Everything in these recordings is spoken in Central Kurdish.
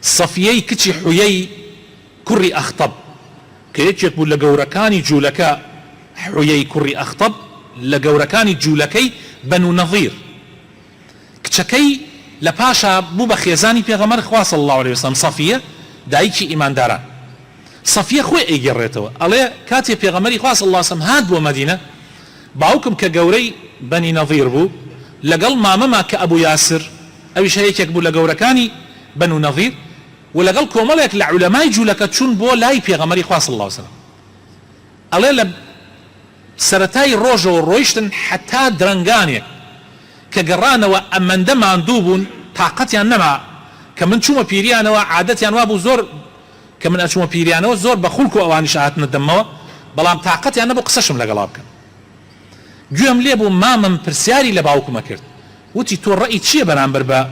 صفيي كتشي حيي كري أخطب كيتشك بو لقوركاني جولكا حيي كري أخطب لقوركاني جولكي بنو نظير كتشكي لباشا بو بخيزاني بيغمر خوا صلى الله عليه وسلم صفية دايكي إيمان داران صفية خوي ايجريتو عليه كاتي بيغمري خوا صلى الله عليه وسلم هاد بو مدينة باوكم كقوري بني نظير بو لقل ماما كأبو ياسر أو شيء يكبو لقوركاني بنو نظير ولقل كومالك لعلماء جولك تشون بو لاي بيغمري خوا صلى الله عليه وسلم عليه سرتاي روجو والرويشتن حتى درنغانيك كقرانا وأمن دمان دوبون طاقتي النمع كمن شوما بيريانا وعادتي أنوابو زور كمن أشوما بيريانا وزور بخلكو أواني شاعتنا الدموا بلام طاقتي أنبو قصشم لقلابك جوهم ليبو مامن برسياري لباوكو ما كرت وتي تو الرأي تشي برامبر با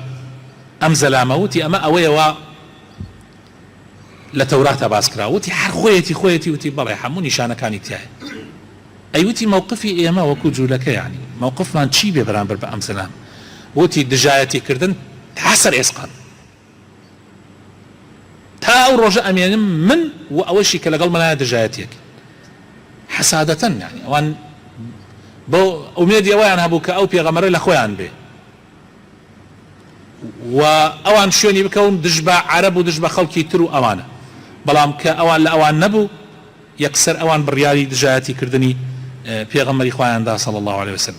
أم زلامة وتي أما أويوا لتوراة باسكرا وتي حر خويتي وتي بلا حموني شانا كاني تياهي أي وتي موقفي إيما وكو جولك يعني موقف من تشي برامبر با أم زلام وتي دجايتي كردن تحسر إسقان تا أو رجاء أمين من وأوشي كالقل ملايا دجايتيك حسادة يعني وان بو أميدي أوان هبوك أو بيغمري لأخوان به وأوان شوني بكون دجبا عرب ودجبا خلقي ترو أوانا بلام كأوان لأوان نبو يكسر أوان بريالي دجايتي كردني بيغمري إخوان دا صلى الله عليه وسلم